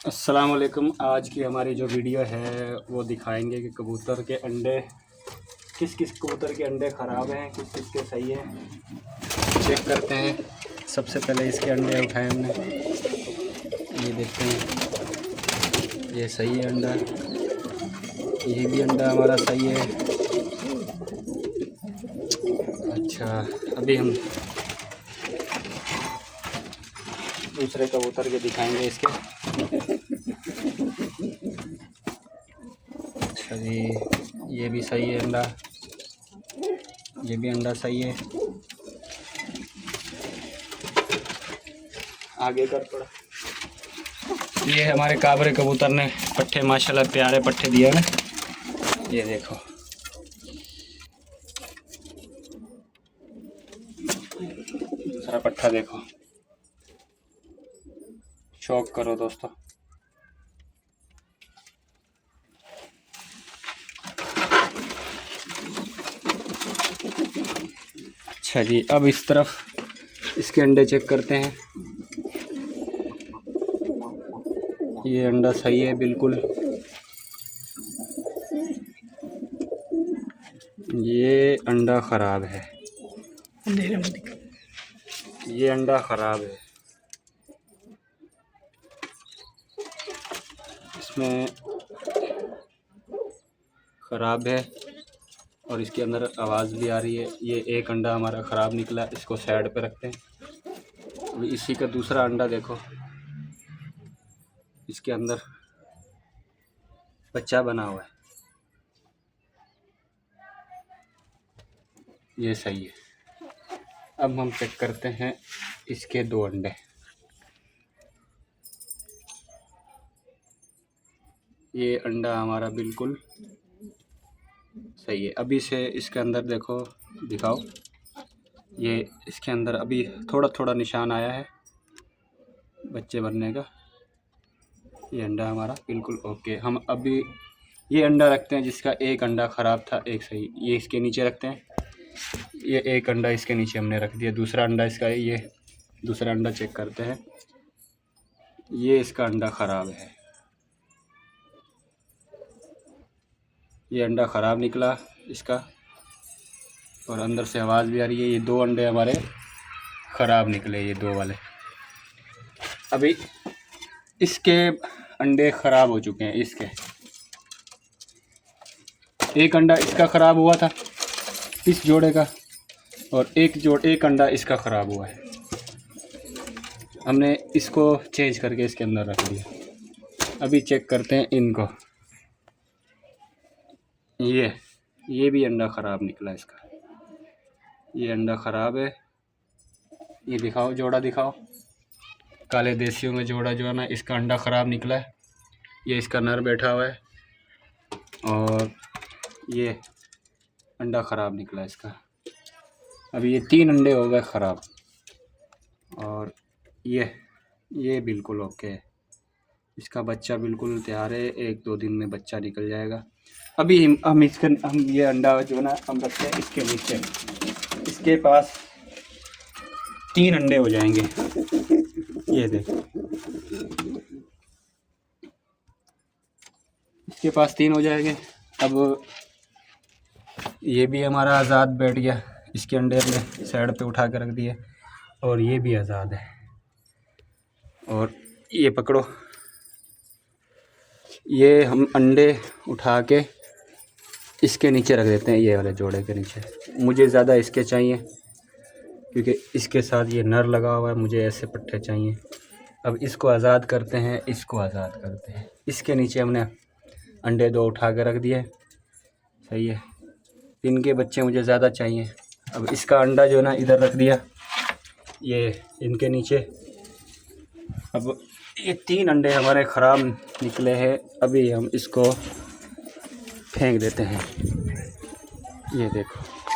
अस्सलाम वालेकुम। आज की हमारी जो वीडियो है वो दिखाएंगे कि कबूतर के अंडे किस किस कबूतर के अंडे ख़राब हैं, किस किस के सही हैं। चेक करते हैं। सबसे पहले इसके अंडे उठाए हमने, ये देखते हैं, ये सही है अंडा। ये भी अंडा हमारा सही है। अच्छा, अभी हम दूसरे कबूतर के दिखाएंगे इसके। अच्छा जी, ये भी सही है अंडा, ये भी अंडा सही है। आगे कर पड़ा। ये हमारे काबरे कबूतर ने पट्ठे माशाल्लाह प्यारे पट्ठे दिए हैं। ये देखो, दूसरा पट्ठा देखो, शौक करो दोस्तों। अच्छा जी, अब इस तरफ इसके अंडे चेक करते हैं। ये अंडा सही है बिल्कुल। ये अंडा ख़राब है, ये अंडा ख़राब है। इसमें ख़राब है और इसके अंदर आवाज़ भी आ रही है। ये एक अंडा हमारा ख़राब निकला, इसको साइड पे रखते हैं। अभी इसी का दूसरा अंडा देखो, इसके अंदर बच्चा बना हुआ है, ये सही है। अब हम चेक करते हैं इसके दो अंडे। ये अंडा हमारा बिल्कुल सही है। अभी से इसके अंदर देखो, दिखाओ, ये इसके अंदर अभी थोड़ा थोड़ा निशान आया है बच्चे बनने का। ये अंडा हमारा बिल्कुल ओके। हम अभी ये अंडा रखते हैं जिसका एक अंडा ख़राब था, एक सही। ये इसके नीचे रखते हैं। ये एक अंडा इसके नीचे हमने रख दिया, दूसरा अंडा इसका है। ये दूसरा अंडा चेक करते हैं। ये इसका अंडा ख़राब है, ये अंडा ख़राब निकला इसका, और अंदर से आवाज़ भी आ रही है। ये दो अंडे हमारे ख़राब निकले, ये दो वाले। अभी इसके अंडे ख़राब हो चुके हैं। इसके एक अंडा इसका ख़राब हुआ था इस जोड़े का, और एक अंडा इसका ख़राब हुआ है। हमने इसको चेंज करके इसके अंदर रख दिया। अभी चेक करते हैं इनको। ये भी अंडा ख़राब निकला इसका, ये अंडा ख़राब है। ये दिखाओ, जोड़ा दिखाओ। काले देसियों में जोड़ा जो है ना, इसका अंडा ख़राब निकला है। ये इसका नर बैठा हुआ है और ये अंडा ख़राब निकला इसका। अभी ये 3 अंडे हो गए ख़राब, और ये बिल्कुल ओके है। इसका बच्चा बिल्कुल तैयार है, 1-2 दिन में बच्चा निकल जाएगा। अभी हम ये अंडा जो है ना हम रखते हैं इसके नीचे। इसके पास 3 अंडे हो जाएंगे, ये देखो, इसके पास 3 हो जाएंगे। अब ये भी हमारा आज़ाद बैठ गया, इसके अंडे हमने साइड पे उठा के रख दिए, और ये भी आज़ाद है। और ये पकड़ो, ये हम अंडे उठा के इसके नीचे रख देते हैं, ये वाले जोड़े के नीचे। मुझे ज़्यादा इसके चाहिए क्योंकि इसके साथ ये नर लगा हुआ है, मुझे ऐसे पट्टे चाहिए। अब इसको आज़ाद करते हैं, इसको आज़ाद करते हैं। इसके नीचे हमने अंडे 2 उठा के रख दिए, सही है। इनके बच्चे मुझे ज़्यादा चाहिए। अब इसका अंडा जो है ना इधर रख दिया, ये इनके नीचे। अब ये 3 अंडे हमारे ख़राब निकले हैं। अभी हम इसको फेंक देते हैं, ये देखो।